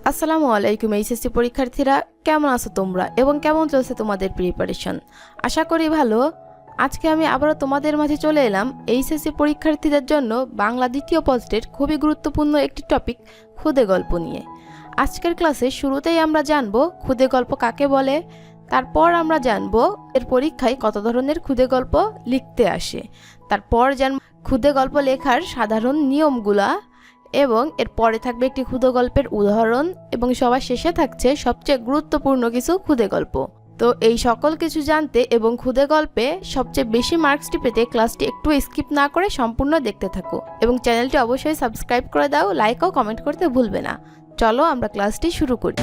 আসসালামু আলাইকুম এইচএসসি পরীক্ষার্থীরা, কেমন আছো তোমরা এবং কেমন চলছে তোমাদের প্রিপারেশন? আশা করি ভালো। আজকে আমি আবারও তোমাদের মাঝে চলে এলাম এইচএসসি পরীক্ষার্থীদের জন্য বাংলা দ্বিতীয় পত্রের খুবই গুরুত্বপূর্ণ একটি টপিক, খুদে গল্প নিয়ে। আজকের ক্লাসে শুরুতেই আমরা জানব খুদে গল্প কাকে বলে, তারপর আমরা জানব এর পরীক্ষায় কত ধরনের খুদে গল্প লিখতে আসে, তারপর জানব খুদে গল্প লেখার সাধারণ নিয়মগুলা, এবং এর পরে থাকবে একটি খুদে গল্পের উদাহরণ, এবং সবার শেষে থাকছে সবচেয়ে গুরুত্বপূর্ণ কিছু খুদে গল্প। তো এই সকল কিছু জানতে এবং খুদে গল্পে সবচেয়ে বেশি মার্কসটি পেতে ক্লাসটি একটু স্কিপ না করে সম্পূর্ণ দেখতে থাকো, এবং চ্যানেলটি অবশ্যই সাবস্ক্রাইব করে দাও, লাইক ও কমেন্ট করতে ভুলবে না। চলো আমরা ক্লাসটি শুরু করি।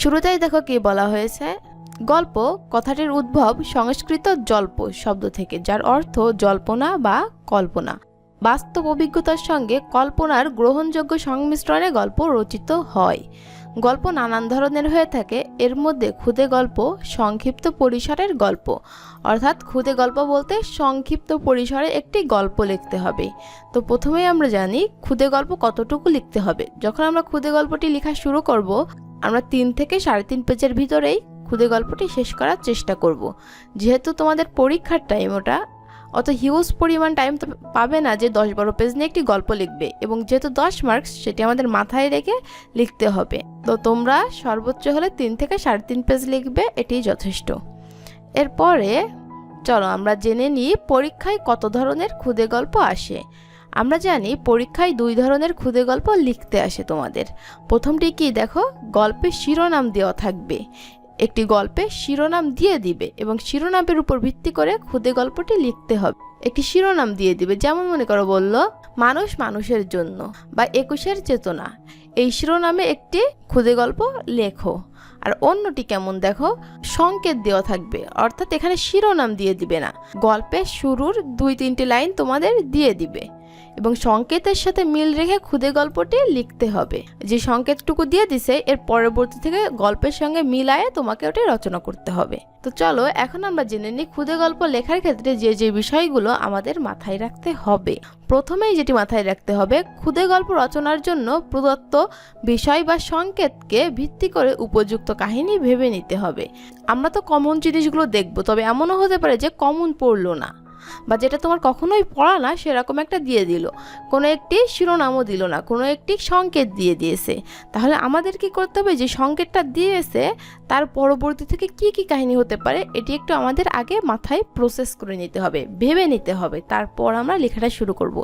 শুরুতেই দেখো কি বলা হয়েছে। গল্প কথাটির উদ্ভব সংস্কৃত জল্প শব্দ থেকে, যার অর্থ জল্পনা বা কল্পনা। বাস্তব অভিজ্ঞতার সঙ্গে কল্পনার গ্রহণযোগ্য সংমিশ্রণে গল্প রচিত হয়। গল্প নানান ধরনের হয়ে থাকে, এর মধ্যে খুদে গল্প সংক্ষিপ্ত পরিসরের গল্প, অর্থাৎ খুদে গল্প বলতে সংক্ষিপ্ত পরিসরে একটি গল্প লিখতে হবে। তো প্রথমেই আমরা জানি খুদে গল্প কতটুকু লিখতে হবে। যখন আমরা খুদে গল্পটি লেখা শুরু করব, আমরা 3 থেকে 3.5 পেজের ভিতরেই খুদে গল্পটি শেষ করার চেষ্টা করব। যেহেতু তোমাদের পরীক্ষার টাইম ওটা, অত হিউজ পরিমাণ টাইম তো পাবে না যে 10-12 পেজ নিয়ে একটি গল্প লিখবে, এবং যেহেতু 10 মার্কস সেটি আমাদের মাথায় রেখে লিখতে হবে। তো তোমরা সর্বোচ্চ হলে 3 থেকে 3.5 পেজ লিখবে, এটি যথেষ্ট। এরপরে চলো আমরা জেনে নিই পরীক্ষায় কত ধরনের খুদে গল্প আসে। আমরা জানি পরীক্ষায় 2 ধরনের খুদে গল্প লিখতে আসে তোমাদের। প্রথমটি কি দেখো, গল্পের শিরোনাম দেওয়া থাকবে। একটি গল্পে শিরোনাম দিয়ে দিবে এবং শিরোনামের উপর ভিত্তি করে খুদে গল্পটি লিখতে হবে। একটি শিরোনাম দিয়ে দিবে, যেমন মনে করো বলল মানুষ মানুষের জন্য বা 21-এর চেতনা, এই শিরোনামে একটি খুদে গল্প লেখো। আর অন্যটি কেমন দেখো, সংকেত দেওয়া থাকবে, অর্থাৎ এখানে শিরোনাম দিয়ে দিবে না, গল্পের শুরুর 2-3টি লাইন তোমাদের দিয়ে দিবে এবং সংকেতের সাথে মিল রেখে খুদে গল্পটি লিখতে হবে। যে সংকেতটুকু দিয়ে দিছে এর পরবর্তী থেকে গল্পের সঙ্গে মিলায়ে তোমাকে ওটা রচনা করতে হবে। তো চলো এখন আমরা জেনে নিই খুদে গল্প লেখার ক্ষেত্রে যে যে বিষয়গুলো আমাদের মাথায় রাখতে হবে। প্রথমেই যেটি মাথায় রাখতে হবে, খুদে গল্প রচনার জন্য প্রদত্ত বিষয় বা সংকেতকে ভিত্তি করে উপযুক্ত কাহিনী ভেবে নিতে হবে। আমরা তো কমন জিনিসগুলো দেখব, তবে এমনও হতে পারে যে কমন পড়লো না, বা যেটা তোমার কখনোই পড়া না সেরকম একটা দিয়ে দিল, কোনো একটি শিরোনামও দিল না, কোনো একটি সংকেত দিয়ে দিয়েছে। তাহলে আমাদের কি করতে হবে, যে সংকেতটা দিয়েছে তার পরবর্তী থেকে কি কি কাহিনী হতে পারে এটি একটু আমাদের আগে মাথায় প্রসেস করে নিতে হবে, ভেবে নিতে হবে, তারপর আমরা লেখাটা শুরু করব।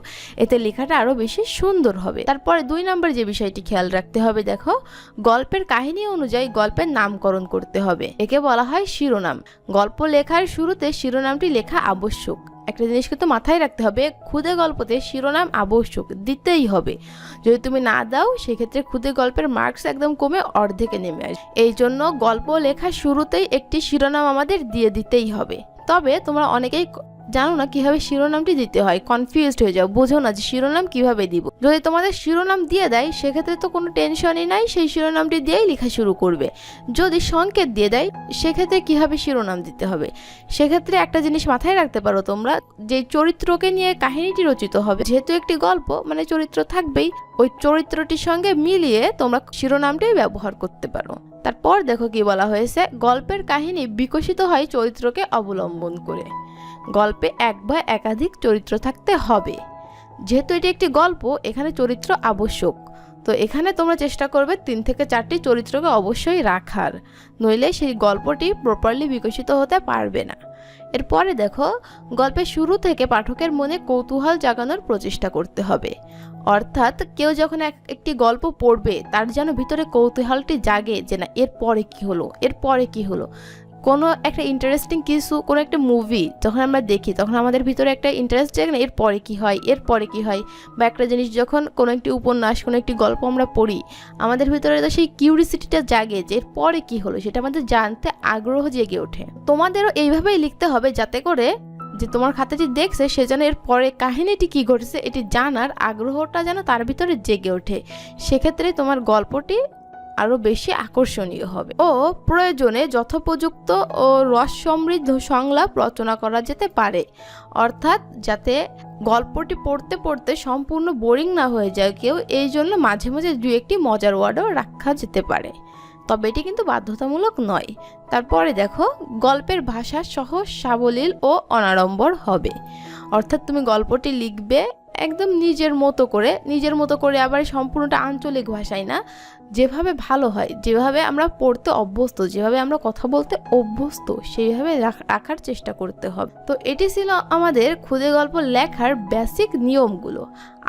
এতে লেখাটা আরও বেশি সুন্দর হবে। তারপরে 2 নম্বর যে বিষয়টি খেয়াল রাখতে হবে, দেখো গল্পের কাহিনী অনুযায়ী গল্পের নামকরণ করতে হবে। একে বলা হয় শিরোনাম। গল্প লেখার শুরুতে শিরোনামটি লেখা আবশ্যক। একটা জিনিস কিন্তু মাথায় রাখতে হবে, খুদে গল্পতে শিরোনাম আবশ্যক, দিতেই হবে। যদি তুমি না দাও সেক্ষেত্রে খুদে গল্পের মার্কস একদম কমে অর্ধেকে নেমে আসবে। এই জন্য গল্প লেখার শুরুতেই একটি শিরোনাম আমাদের দিয়ে দিতেই হবে। তবে তোমরা অনেকেই জানো না কিভাবে শিরোনামটি দিতে হয়, কনফিউজড হয়ে যাও, বোঝো না যে শিরোনাম কিভাবে দিব। যদি তোমাদের শিরোনাম দিয়ে দেয় সেক্ষেত্রে তো কোনো টেনশনই নাই, সেই শিরোনামটি দিয়েই লেখা শুরু করবে। যদি সংকেত দিয়ে দেয় সেক্ষেত্রে কিভাবে শিরোনাম দিতে হবে, সেক্ষেত্রে একটা জিনিস মাথায় রাখতে পারো তোমরা, যে চরিত্রকে নিয়ে কাহিনীটি রচিত হবে, যেহেতু একটি গল্প মানে চরিত্র থাকবেই, ওই চরিত্রটির সঙ্গে মিলিয়ে তোমরা শিরোনামটি ব্যবহার করতে পারো। তারপর দেখো কি বলা হয়েছে, গল্পের কাহিনী বিকশিত হয় চরিত্রকে অবলম্বন করে। গল্পে এক বা একাধিক চরিত্র থাকতে হবে। যেহেতু এটি একটি গল্প, এখানে চরিত্র আবশ্যক, তো এখানে তোমরা চেষ্টা করবে 3 থেকে 4টি চরিত্রকে অবশ্যই রাখার, নইলে সেই গল্পটি প্রপারলি বিকশিত হতে পারবে না। এরপরে দেখো গল্পের শুরু থেকে পাঠকের মনে কৌতূহল জাগানোর প্রচেষ্টা করতে হবে। অর্থাৎ কেউ যখন একটি গল্প পড়বে তার যেন ভিতরে কৌতূহলটি জাগে, যে না এরপরে কি হলো, এরপরে কি হলো। কোনো একটা ইন্টারেস্টিং কিছু, কোনো একটা মুভি যখন আমরা দেখি তখন আমাদের ভিতরে একটা ইন্টারেস্ট জাগে না, এরপরে কি হয়, এরপরে কি হয়। বা একটা জিনিস যখন কোনো একটি উপন্যাস, কোনো একটি গল্প আমরা পড়ি, আমাদের ভিতরে তো সেই কিউরিসিটিটা জাগে যে এরপরে কি হলো, সেটা আমাদের জানতে আগ্রহ জেগে ওঠে। তোমাদেরও এইভাবেই লিখতে হবে, যাতে করে যে তোমার খাতাটি দেখছে সে যেন এর পরে কাহিনীটি কি ঘটেছে এটি জানার আগ্রহটা যেন তার ভিতরে জেগে ওঠে। সেক্ষেত্রে তোমার গল্পটি আরও বেশি আকর্ষণীয় হবে ও প্রয়োজনে যথোপযুক্ত ও রস সমৃদ্ধ সংলাপ রচনা করা যেতে পারে, অর্থাৎ যাতে গল্পটি পড়তে পড়তে সম্পূর্ণ বোরিং না হয়ে যায় কেউ, এই জন্য মাঝে মাঝে দু একটি মজার ওয়ার্ডও রাখা যেতে পারে, তবে এটি কিন্তু বাধ্যতামূলক নয়। তারপরে দেখো, গল্পের ভাষা সহজ, সাবলীল ও অনাড়ম্বর হবে, অর্থাৎ তুমি গল্পটি লিখবে একদম নিজের মতো করে আবার সম্পূর্ণটা আঞ্চলিক ভাষায় না, যেভাবে ভালো হয়, যেভাবে আমরা পড়তে অভ্যস্ত, যেভাবে আমরা কথা বলতে অভ্যস্ত, সেইভাবে রাখার চেষ্টা করতে হবে। তো এটি ছিল আমাদের ক্ষুদে গল্প লেখার বেসিক নিয়মগুলো।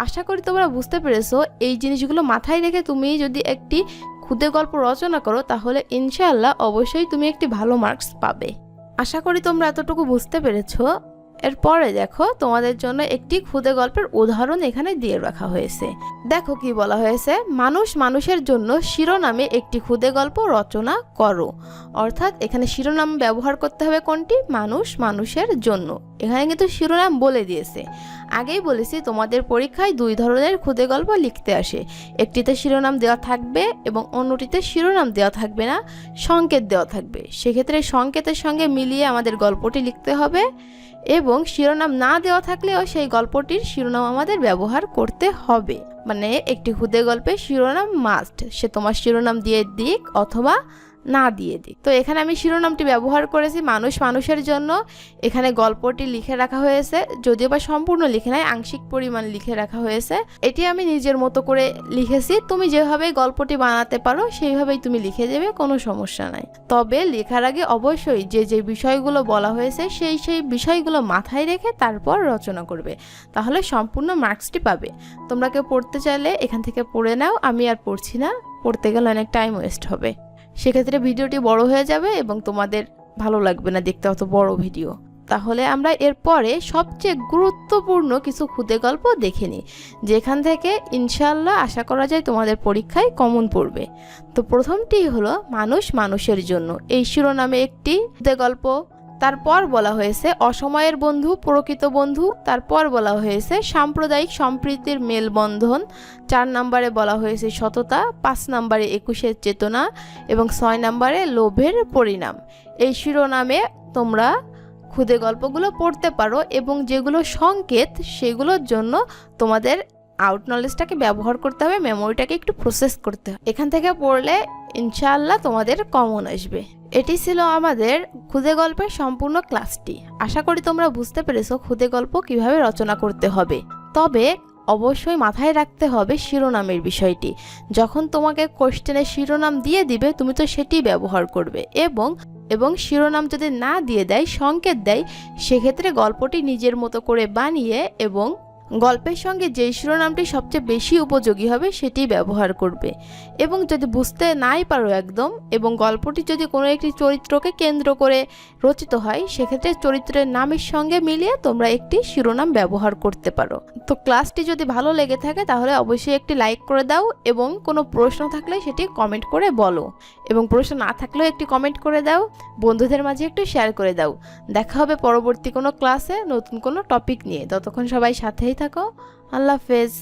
আশা করি তোমরা বুঝতে পেরেছো। এই জিনিসগুলো মাথায় রেখে তুমি যদি একটি ক্ষুদে গল্প রচনা করো তাহলে ইনশাআল্লাহ অবশ্যই তুমি একটি ভালো মার্কস পাবে। আশা করি তোমরা এতটুকু বুঝতে পেরেছো। এরপরে দেখো, তোমাদের জন্য একটি ক্ষুদে গল্পের উদাহরণ এখানে দিয়ে রাখা হয়েছে। দেখো কি বলা হয়েছে, মানুষ মানুষের জন্য শিরোনামে একটি ক্ষুদে গল্প রচনা করো। অর্থাৎ এখানে শিরোনাম ব্যবহার করতে হবে কোনটি? মানুষ মানুষের জন্য। এখানে কিন্তু শিরোনাম বলে দিয়েছে। আগেই বলেছি তোমাদের পরীক্ষায় দুই ধরনের ক্ষুদে গল্প লিখতে আসে, একটিতে শিরোনাম দেওয়া থাকবে এবং অন্যটিতে শিরোনাম দেওয়া থাকবে না, সংকেত দেওয়া থাকবে। সেক্ষেত্রে সংকেতের সঙ্গে মিলিয়ে আমাদের গল্পটি লিখতে হবে এবং শিরোনাম না দেওয়া থাকলেও সেই গল্পটির শিরোনাম আমাদের ব্যবহার করতে হবে। মানে একটি ক্ষুদে গল্পের শিরোনাম মাস্ট, সে তোমার শিরোনাম দিয়ে দিক অথবা না দিয়ে দিক। তো এখানে আমি শিরোনামটি ব্যবহার করেছি মানুষ মানুষের জন্য। এখানে গল্পটি লিখে রাখা হয়েছে, যদিও বা সম্পূর্ণ লিখে নাই, আংশিক পরিমাণ লিখে রাখা হয়েছে। এটি আমি নিজের মতো করে লিখেছি। তুমি যেভাবে গল্পটি বানাতে পারো সেইভাবেই তুমি লিখে দেবে, কোনো সমস্যা নাই। তবে লেখার আগে অবশ্যই যে বিষয়গুলো বলা হয়েছে সেই বিষয়গুলো মাথায় রেখে তারপর রচনা করবে, তাহলে সম্পূর্ণ মার্কসটি পাবে। তোমরা কেউ পড়তে চাইলে এখান থেকে পড়ে নাও, আমি আর পড়ছি না, পড়তে গেলে অনেক টাইম ওয়েস্ট হবে। সেক্ষেত্রে ভিডিওটি বড় হয়ে যাবে এবং তোমাদের ভালো লাগবে না দেখতে অত বড় ভিডিও। তাহলে আমরা এরপরে সবচেয়ে গুরুত্বপূর্ণ কিছু ক্ষুদে গল্প দেখে নিই, যেখান থেকে ইনশাআল্লাহ আশা করা যায় তোমাদের পরীক্ষায় কমন পড়বে। তো প্রথমটি হলো মানুষ মানুষের জন্য। এই শিরোনামে একটি ক্ষুদে গল্প। তারপর বলা হয়েছে অসময়ের বন্ধু প্রকৃত বন্ধু। তারপর বলা হয়েছে সাম্প্রদায়িক সম্প্রীতির মেলবন্ধন। 4 নম্বরে বলা হয়েছে সততা। 5 নম্বরে 21-এর চেতনা এবং 6 নম্বরে লোভের পরিণাম। এই শিরোনামে তোমরা ক্ষুদে গল্পগুলো পড়তে পারো এবং যেগুলো সংকেত সেগুলোর জন্য তোমাদের আউট নলেজটাকে ব্যবহার করতে হবে, মেমোরিটাকে একটু প্রসেস করতে হবে। এখান থেকে পড়লে ইনশাআল্লাহ তোমাদের কমন আসবে। এটি ছিল আমাদের ক্ষুদে গল্পের সম্পূর্ণ ক্লাসটি। আশা করি তোমরা বুঝতে পেরেছো ক্ষুদে গল্প কিভাবে রচনা করতে হবে। তবে অবশ্যই মাথায় রাখতে হবে শিরোনামের বিষয়টি। যখন তোমাকে কোশ্চেনের শিরোনাম দিয়ে দিবে তুমি তো সেটি ব্যবহার করবে, এবং শিরোনাম যদি না দিয়ে দেয়, সংকেত দেয়, সেক্ষেত্রে গল্পটি নিজের মতো করে বানিয়ে এবং গল্পের সঙ্গে যেই শিরোনামটি সবচেয়ে বেশি উপযোগী হবে সেটি ব্যবহার করবে। এবং যদি বুঝতে নাই পারো একদম, এবং গল্পটি যদি কোনো একটি চরিত্রকে কেন্দ্র করে রচিত হয়, সেক্ষেত্রে চরিত্রের নামের সঙ্গে মিলিয়ে তোমরা একটি শিরোনাম ব্যবহার করতে পারো। তো ক্লাসটি যদি ভালো লেগে থাকে তাহলে অবশ্যই একটি লাইক করে দাও এবং কোনো প্রশ্ন থাকলে সেটি কমেন্ট করে বলো, এবং প্রশ্ন না থাকলেও একটি কমেন্ট করে দাও, বন্ধুদের মাঝে একটু শেয়ার করে দাও। দেখা হবে পরবর্তী কোনো ক্লাসে নতুন কোনো টপিক নিয়ে। ততক্ষণ সবাই সাথেই থাকো। আল্লাহ হাফেজ।